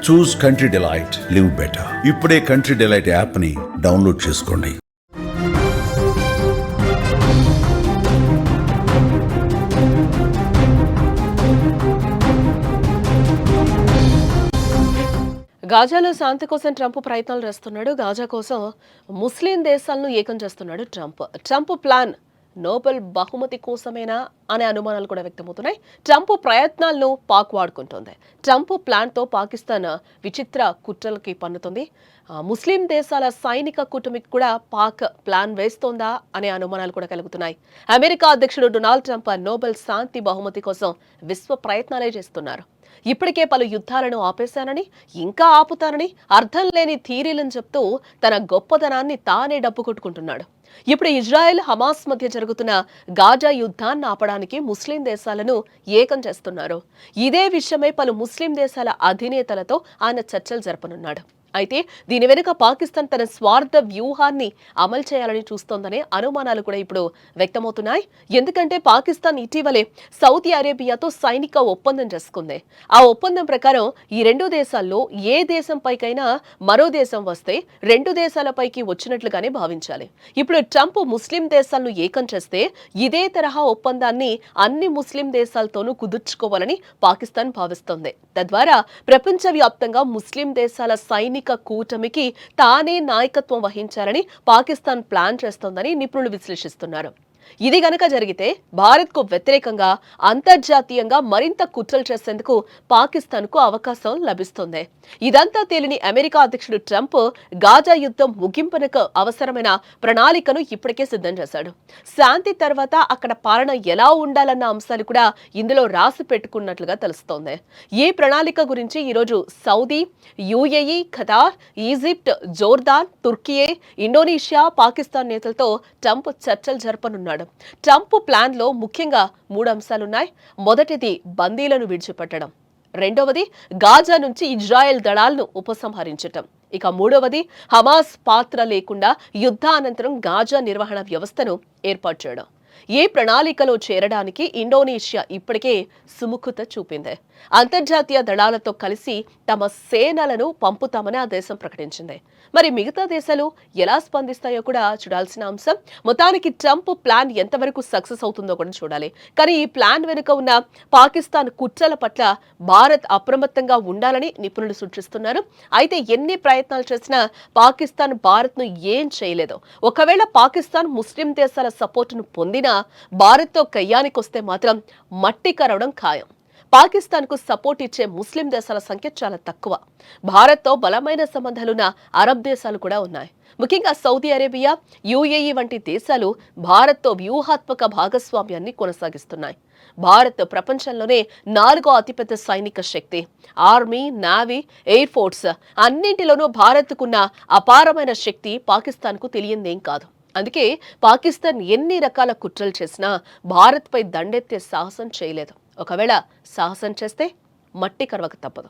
చూస్ country delight, live better. ఇప్పుడే country delight app ని download చేసుకోండి. గాజాలో శాంతి కోసం ట్రంప్ ప్రయత్నాలు చేస్తున్నాడు. గాజా కోసం ముస్లిం దేశాలను ఏకం చేస్తున్నాడు ట్రంప్ ప్లాన్ నోబెల్ బహుమతి కోసమేనా అనే అనుమానాలు కూడా వ్యక్తమవుతున్నాయి. ట్రంప్ ప్రయత్నాలను పాక్ వాడుకుంటోంది. ట్రంప్ ప్లాన్తో పాకిస్తాన్ విచిత్ర కుట్రలకి పన్నుతుంది. ముస్లిం దేశాల సైనిక కూటమికి కూడా పాక్ ప్లాన్ వేస్తోందా అనే అనుమానాలు కూడా కలుగుతున్నాయి. అమెరికా అధ్యక్షుడు డొనాల్డ్ ట్రంప్ నోబెల్ శాంతి బహుమతి కోసం విశ్వ ప్రయత్నాలే చేస్తున్నారు. ఇప్పటికే పలు యుద్ధాలను ఆపేశానని, ఇంకా ఆపుతానని అర్థం లేని థీరీలను చెప్తూ తన గొప్పతనాన్ని తానే డప్పు కొట్టుకుంటున్నాడు. ఇప్పుడు ఇజ్రాయెల్ హమాస్ మధ్య జరుగుతున్న గాజా యుద్ధాన్ని ఆపడానికి ముస్లిం దేశాలను ఏకం చేస్తున్నారు. ఇదే విషయమై పలు ముస్లిం దేశాల అధినేతలతో ఆయన చర్చలు జరపనున్నాడు. అయితే దీని వెనుక పాకిస్తాన్ తన స్వార్థ వ్యూహాన్ని అమలు చేయాలని చూస్తోందనే అనుమానాలు కూడా ఇప్పుడు వ్యక్తమవుతున్నాయి. ఎందుకంటే పాకిస్తాన్ ఇటీవలే సౌదీ అరేబియాతో సైనిక ఒప్పందం చేసుకుంది. ఆ ఒప్పందం ప్రకారం ఈ రెండు దేశాల్లో ఏ దేశంపైకైనా మరో దేశం వస్తే రెండు దేశాలపైకి వచ్చినట్లుగానే భావించాలి. ఇప్పుడు ట్రంప్ ముస్లిం దేశాలను ఏకం చేస్తే ఇదే తరహా ఒప్పందాన్ని అన్ని ముస్లిం దేశాలతోనూ కుదుర్చుకోవాలని పాకిస్తాన్ భావిస్తోంది. తద్వారా ప్రపంచవ్యాప్తంగా ముస్లిం దేశాల సైనిక కూటమికి తానే నాయకత్వం వహించాలని పాకిస్తాన్ ప్లాన్ చేస్తోందని నిపుణులు విశ్లేషిస్తున్నారు. ఇది గనక జరిగితే భారత్కు వ్యతిరేకంగా అంతర్జాతీయంగా మరింత కుట్రలు చేసేందుకు పాకిస్తాన్కు అవకాశం లభిస్తుంది. ఇదంతా తేలిని అమెరికా అధ్యక్షుడు ట్రంప్ గాజా యుద్ధం ముగింపునకు అవసరమైన ప్రణాళికను ఇప్పటికే సిద్ధం చేశాడు. శాంతి తర్వాత అక్కడ పాలన ఎలా ఉండాలన్న అంశాలు కూడా ఇందులో రాసి పెట్టుకున్నట్లుగా తెలుస్తోంది. ఈ ప్రణాళిక గురించి ఈరోజు Saudi, UAE, Qatar, Egypt, Jordan, Türkiye, Indonesia, Pakistan నేతలతో ట్రంప్ చర్చలు జరపనున్నాడు. ట్రంప్ ప్లాన్ లో ముఖ్యంగా 3 అంశాలున్నాయి. మొదటిది బందీలను విడిచిపెట్టడం, రెండవది గాజా నుంచి ఇజ్రాయెల్ దళాలను ఉపసంహరించటం, ఇక మూడవది హమాస్ పాత్ర లేకుండా యుద్ధానంతరం గాజా నిర్వహణ వ్యవస్థను ఏర్పాటు చేయడం. ఈ ప్రణాళికలో చేరడానికి ఇండోనేషియా ఇప్పటికే సుముఖత చూపింది. అంతర్జాతీయ దళాలతో కలిసి తమ సేనలను పంపుతామని ఆ దేశం ప్రకటించింది. మరి మిగతా దేశాలు ఎలా స్పందిస్తాయో కూడా చూడాల్సిన అంశం. మొత్తానికి ట్రంప్ ప్లాన్ ఎంతవరకు సక్సెస్ అవుతుందో కూడా చూడాలి. కానీ ఈ ప్లాన్ వెనుక ఉన్న పాకిస్తాన్ కుట్రల పట్ల భారత్ అప్రమత్తంగా ఉండాలని నిపుణులు సూచిస్తున్నారు. అయితే ఎన్ని ప్రయత్నాలు చేసినా పాకిస్తాన్ భారత్ను ఏం చేయలేదు. ఒకవేళ పాకిస్తాన్ ముస్లిం దేశాల సపోర్టును పొందినా భారత్తో కయ్యానికొస్తే మాత్రం మట్టి కరవడం ఖాయం. పాకిస్తాన్కు సపోర్ట్ ఇచ్చే ముస్లిం దేశాల సంఖ్య చాలా తక్కువ. భారత్తో బలమైన సంబంధాలున్న అరబ్ దేశాలు కూడా ఉన్నాయి. ముఖ్యంగా సౌదీ అరేబియా, యుఏఈ వంటి దేశాలు భారత్తో వ్యూహాత్మక భాగస్వామ్యాన్ని కొనసాగిస్తున్నాయి. భారత్ ప్రపంచంలోనే 4వ అతిపెద్ద సైనిక శక్తి. ఆర్మీ, నేవీ, ఎయిర్ ఫోర్స్ అన్నింటిలోనూ భారత్కున్న అపారమైన శక్తి పాకిస్తాన్కు తెలియందేం కాదు. అందుకే పాకిస్తాన్ ఎన్ని రకాల కుట్రలు చేసినా భారత్పై దండెత్తే సాహసం చేయలేదు. ఒకవేళ సాహసం చేస్తే మట్టి కరవక తప్పదు.